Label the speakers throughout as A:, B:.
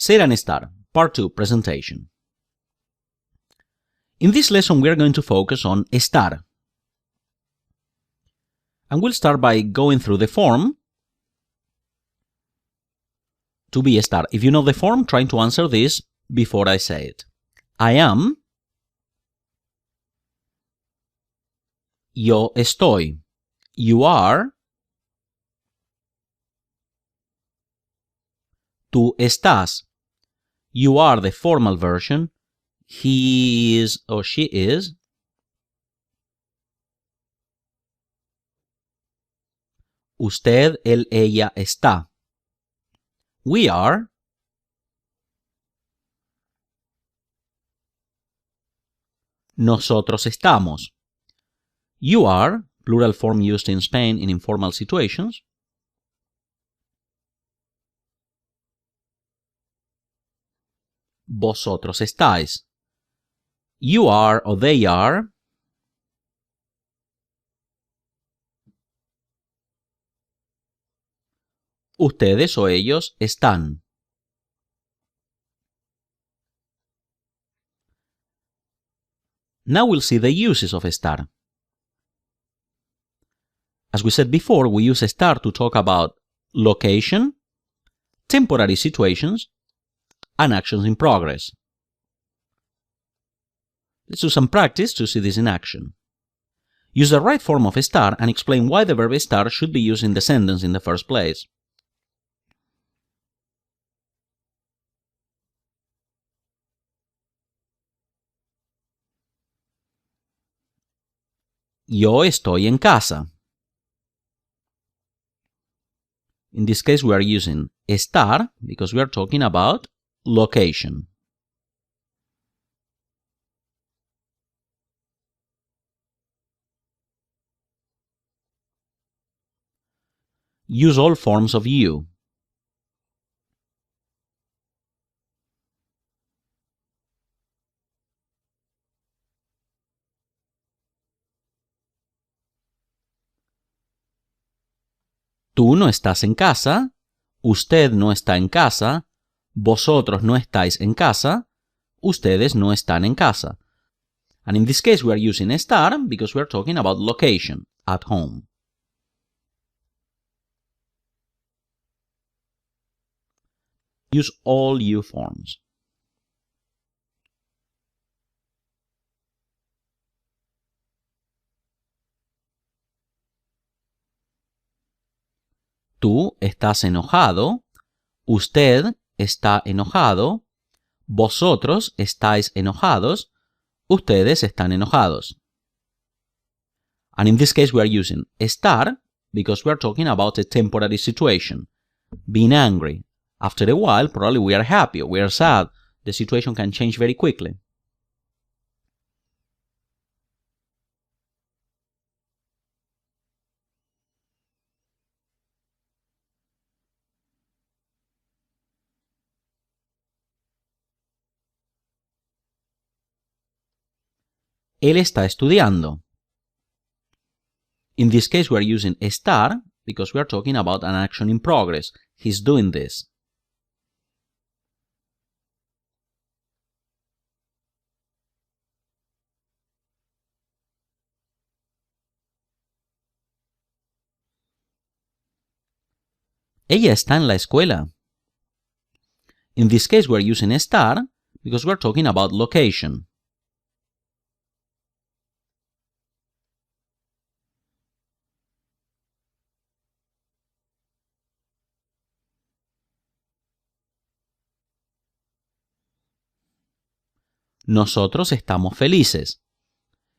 A: Ser and estar, Part 2, Presentation. In this lesson, we are going to focus on estar. And we'll start by going through the form to be estar. If you know the form, try to answer this before I say it. I am. Yo estoy. You are. Tú estás. You are the formal version. He is or she is. Usted, él, ella está. We are. Nosotros estamos. You are, plural form used in Spain in informal situations. Vosotros estáis. You are or they are. Ustedes o ellos están. Now we'll see the uses of estar. As we said before, we use estar to talk about location, temporary situations, and actions in progress. Let's do some practice to see this in action. Use the right form of estar and explain why the verb estar should be used in the sentence in the first place. Yo estoy en casa. In this case, we are using estar because we are talking about location. Use all forms of you. Tú no estás en casa. Usted no está en casa. Vosotros no estáis en casa. Ustedes no están en casa. And in this case, we are using estar because we are talking about location, at home. Use all you forms. Tú estás enojado. Usted está enojado. Vosotros estáis enojados. Ustedes están enojados. And in this case, we are using estar because we are talking about a temporary situation. Being angry. After a while, probably we are happy or we are sad. The situation can change very quickly. Él está estudiando. In this case, we are using estar because we are talking about an action in progress. He's doing this. Ella está en la escuela. In this case, we are using estar because we are talking about location. Nosotros estamos felices.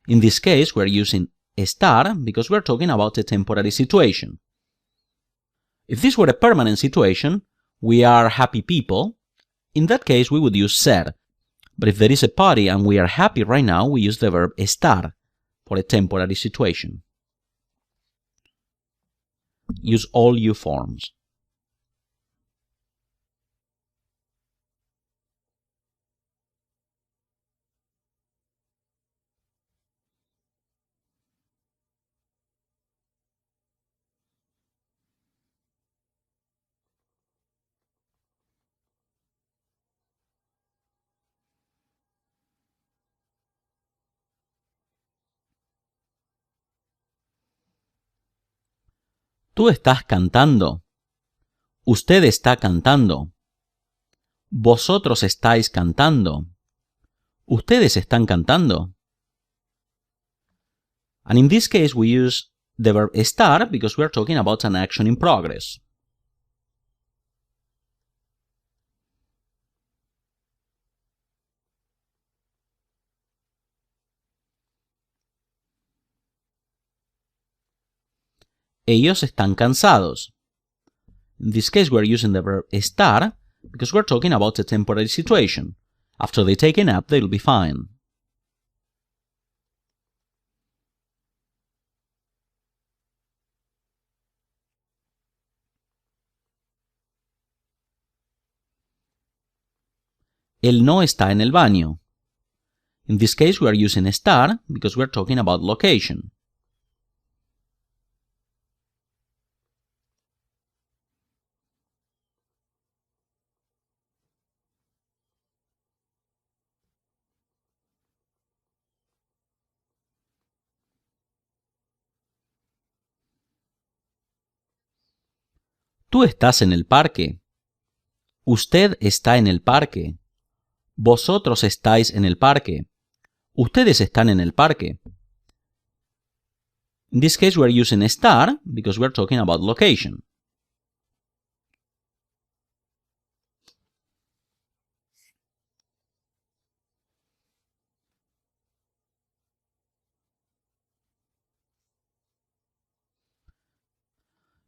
A: In this case, we're using estar because we're talking about a temporary situation. If this were a permanent situation, we are happy people. In that case, we would use ser. But if there is a party and we are happy right now, we use the verb estar for a temporary situation. Use all you forms. Tú estás cantando. Usted está cantando. Vosotros estáis cantando. Ustedes están cantando. And in this case, we use the verb estar because we are talking about an action in progress. Ellos están cansados. In this case, we're using the verb estar because we're talking about a temporary situation. After they take a nap, they'll be fine. Él no está en el baño. In this case, we are using estar because we're talking about location. Tú estás en el parque. Usted está en el parque. Vosotros estáis en el parque. Ustedes están en el parque. In this case, we're using estar because we're talking about location.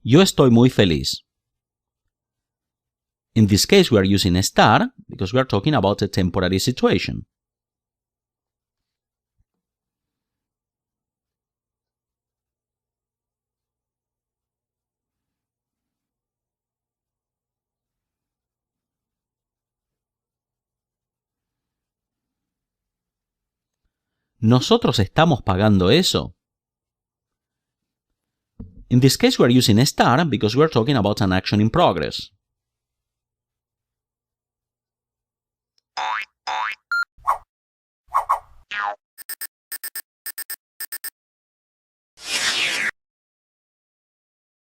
A: Yo estoy muy feliz. In this case, we are using estar because we are talking about a temporary situation. Nosotros estamos pagando eso. In this case, we are using estar because we are talking about an action in progress.